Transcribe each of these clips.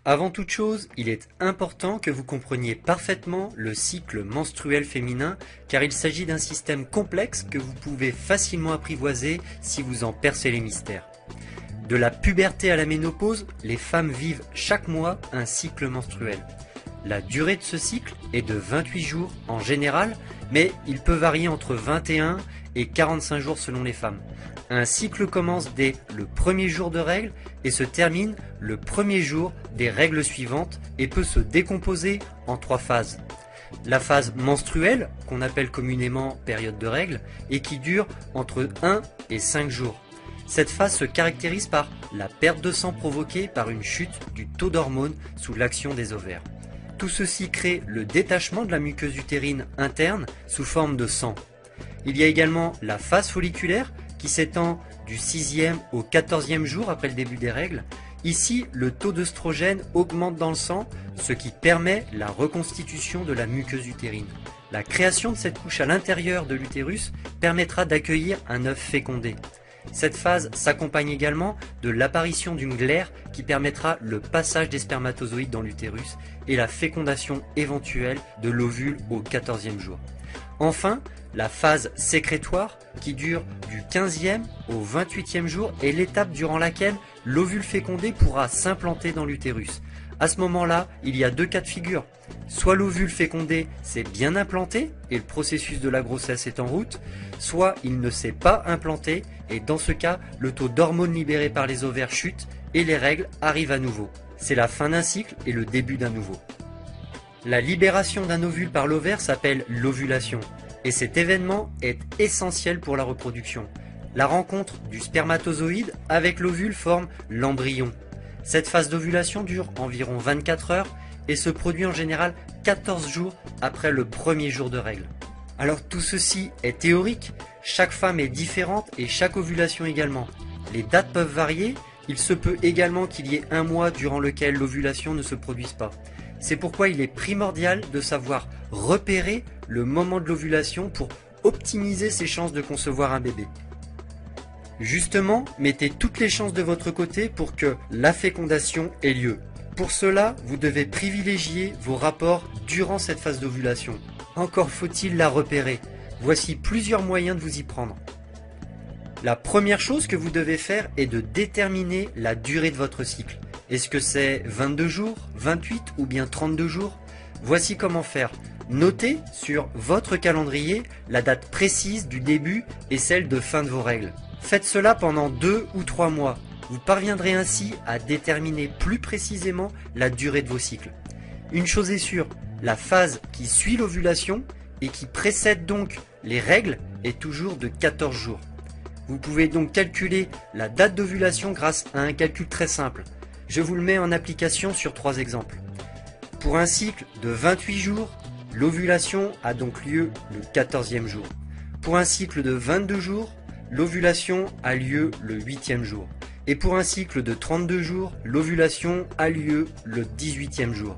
Avant toute chose, il est important que vous compreniez parfaitement le cycle menstruel féminin car il s'agit d'un système complexe que vous pouvez facilement apprivoiser si vous en percez les mystères. De la puberté à la ménopause, les femmes vivent chaque mois un cycle menstruel. La durée de ce cycle est de 28 jours en général, mais il peut varier entre 21 et 45 jours selon les femmes. Un cycle commence dès le premier jour de règles et se termine le premier jour des règles suivantes et peut se décomposer en 3 phases. La phase menstruelle, qu'on appelle communément période de règles, et qui dure entre 1 et 5 jours. Cette phase se caractérise par la perte de sang provoquée par une chute du taux d'hormones sous l'action des ovaires. Tout ceci crée le détachement de la muqueuse utérine interne sous forme de sang. Il y a également la phase folliculaire qui s'étend du 6e au 14e jour après le début des règles. Ici, le taux d'œstrogène augmente dans le sang, ce qui permet la reconstitution de la muqueuse utérine. La création de cette couche à l'intérieur de l'utérus permettra d'accueillir un œuf fécondé. Cette phase s'accompagne également de l'apparition d'une glaire qui permettra le passage des spermatozoïdes dans l'utérus et la fécondation éventuelle de l'ovule au 14e jour. Enfin, la phase sécrétoire qui dure du 15e au 28e jour est l'étape durant laquelle l'ovule fécondé pourra s'implanter dans l'utérus. À ce moment-là, il y a 2 cas de figure. Soit l'ovule fécondé s'est bien implanté et le processus de la grossesse est en route, soit il ne s'est pas implanté et dans ce cas, le taux d'hormones libérées par les ovaires chute et les règles arrivent à nouveau. C'est la fin d'un cycle et le début d'un nouveau. La libération d'un ovule par l'ovaire s'appelle l'ovulation et cet événement est essentiel pour la reproduction. La rencontre du spermatozoïde avec l'ovule forme l'embryon. Cette phase d'ovulation dure environ 24 heures et se produit en général 14 jours après le premier jour de règles. Alors tout ceci est théorique, chaque femme est différente et chaque ovulation également. Les dates peuvent varier, il se peut également qu'il y ait un mois durant lequel l'ovulation ne se produise pas. C'est pourquoi il est primordial de savoir repérer le moment de l'ovulation pour optimiser ses chances de concevoir un bébé. Justement, mettez toutes les chances de votre côté pour que la fécondation ait lieu. Pour cela, vous devez privilégier vos rapports durant cette phase d'ovulation. Encore faut-il la repérer. Voici plusieurs moyens de vous y prendre. La première chose que vous devez faire est de déterminer la durée de votre cycle. Est-ce que c'est 22 jours, 28 ou bien 32 jours? Voici comment faire. Notez sur votre calendrier la date précise du début et celle de fin de vos règles. Faites cela pendant 2 ou 3 mois. Vous parviendrez ainsi à déterminer plus précisément la durée de vos cycles. Une chose est sûre, la phase qui suit l'ovulation et qui précède donc les règles est toujours de 14 jours. Vous pouvez donc calculer la date d'ovulation grâce à un calcul très simple. Je vous le mets en application sur 3 exemples. Pour un cycle de 28 jours, l'ovulation a donc lieu le 14e jour. Pour un cycle de 22 jours, l'ovulation a lieu le 8e jour. Et pour un cycle de 32 jours, l'ovulation a lieu le 18e jour.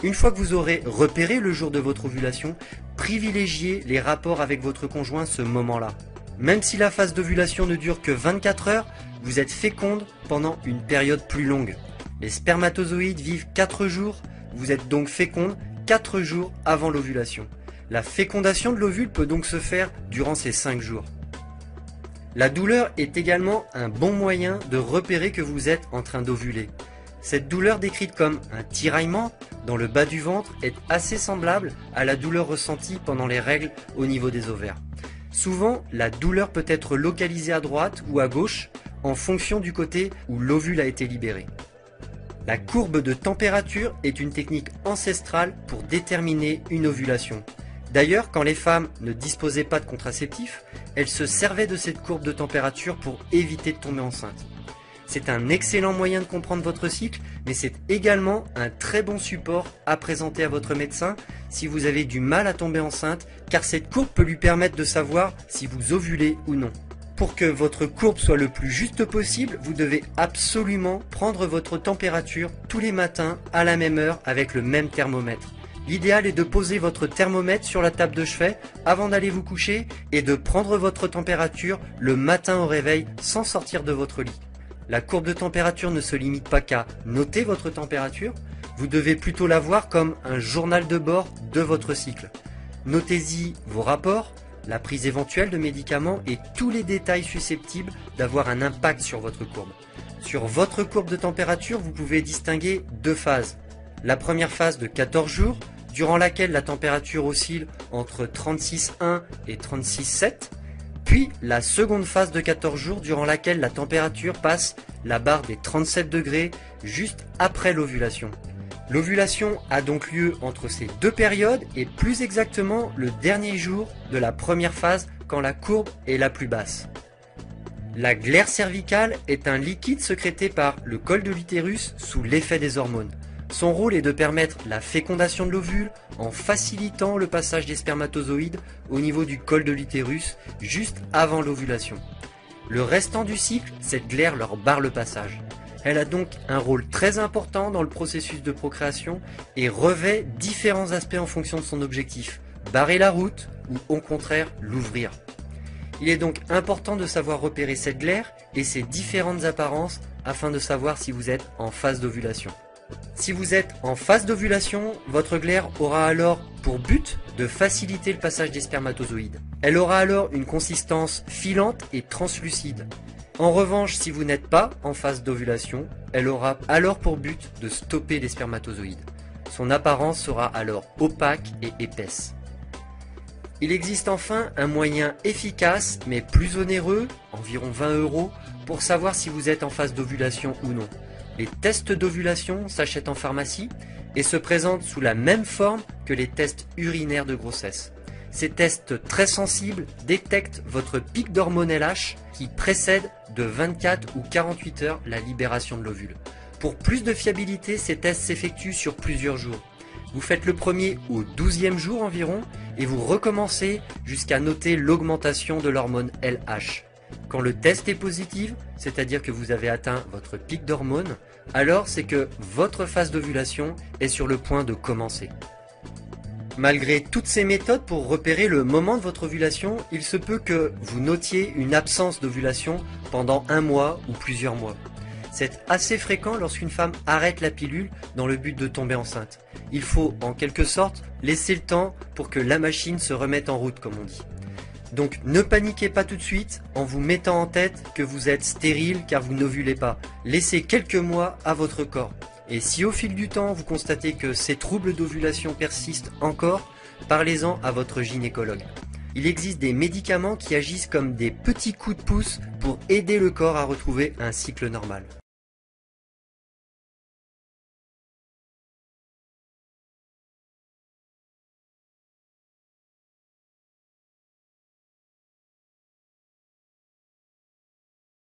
Une fois que vous aurez repéré le jour de votre ovulation, privilégiez les rapports avec votre conjoint ce moment-là. Même si la phase d'ovulation ne dure que 24 heures, vous êtes féconde pendant une période plus longue. Les spermatozoïdes vivent 4 jours, vous êtes donc féconde 4 jours avant l'ovulation. La fécondation de l'ovule peut donc se faire durant ces 5 jours. La douleur est également un bon moyen de repérer que vous êtes en train d'ovuler. Cette douleur décrite comme un tiraillement dans le bas du ventre est assez semblable à la douleur ressentie pendant les règles au niveau des ovaires. Souvent, la douleur peut être localisée à droite ou à gauche en fonction du côté où l'ovule a été libéré. La courbe de température est une technique ancestrale pour déterminer une ovulation. D'ailleurs, quand les femmes ne disposaient pas de contraceptif, elles se servaient de cette courbe de température pour éviter de tomber enceinte. C'est un excellent moyen de comprendre votre cycle, mais c'est également un très bon support à présenter à votre médecin si vous avez du mal à tomber enceinte, car cette courbe peut lui permettre de savoir si vous ovulez ou non. Pour que votre courbe soit le plus juste possible, vous devez absolument prendre votre température tous les matins à la même heure avec le même thermomètre. L'idéal est de poser votre thermomètre sur la table de chevet avant d'aller vous coucher et de prendre votre température le matin au réveil sans sortir de votre lit. La courbe de température ne se limite pas qu'à noter votre température, vous devez plutôt la voir comme un journal de bord de votre cycle. Notez-y vos rapports, la prise éventuelle de médicaments et tous les détails susceptibles d'avoir un impact sur votre courbe. Sur votre courbe de température, vous pouvez distinguer deux phases. La première phase de 14 jours, durant laquelle la température oscille entre 36,1 et 36,7, puis la seconde phase de 14 jours durant laquelle la température passe la barre des 37 degrés juste après l'ovulation. L'ovulation a donc lieu entre ces deux périodes et plus exactement le dernier jour de la première phase quand la courbe est la plus basse. La glaire cervicale est un liquide sécrété par le col de l'utérus sous l'effet des hormones. Son rôle est de permettre la fécondation de l'ovule en facilitant le passage des spermatozoïdes au niveau du col de l'utérus juste avant l'ovulation. Le restant du cycle, cette glaire leur barre le passage. Elle a donc un rôle très important dans le processus de procréation et revêt différents aspects en fonction de son objectif, barrer la route ou au contraire l'ouvrir. Il est donc important de savoir repérer cette glaire et ses différentes apparences afin de savoir si vous êtes en phase d'ovulation. Si vous êtes en phase d'ovulation, votre glaire aura alors pour but de faciliter le passage des spermatozoïdes. Elle aura alors une consistance filante et translucide. En revanche, si vous n'êtes pas en phase d'ovulation, elle aura alors pour but de stopper les spermatozoïdes. Son apparence sera alors opaque et épaisse. Il existe enfin un moyen efficace mais plus onéreux, environ 20 €, pour savoir si vous êtes en phase d'ovulation ou non. Les tests d'ovulation s'achètent en pharmacie et se présentent sous la même forme que les tests urinaires de grossesse. Ces tests très sensibles détectent votre pic d'hormone LH qui précède de 24 ou 48 heures la libération de l'ovule. Pour plus de fiabilité, ces tests s'effectuent sur plusieurs jours. Vous faites le premier au 12e jour environ et vous recommencez jusqu'à noter l'augmentation de l'hormone LH. Quand le test est positif, c'est-à-dire que vous avez atteint votre pic d'hormones, alors c'est que votre phase d'ovulation est sur le point de commencer. Malgré toutes ces méthodes pour repérer le moment de votre ovulation, il se peut que vous notiez une absence d'ovulation pendant un mois ou plusieurs mois. C'est assez fréquent lorsqu'une femme arrête la pilule dans le but de tomber enceinte. Il faut en quelque sorte laisser le temps pour que la machine se remette en route, comme on dit. Donc ne paniquez pas tout de suite en vous mettant en tête que vous êtes stérile car vous n'ovulez pas. Laissez quelques mois à votre corps. Et si au fil du temps vous constatez que ces troubles d'ovulation persistent encore, parlez-en à votre gynécologue. Il existe des médicaments qui agissent comme des petits coups de pouce pour aider le corps à retrouver un cycle normal.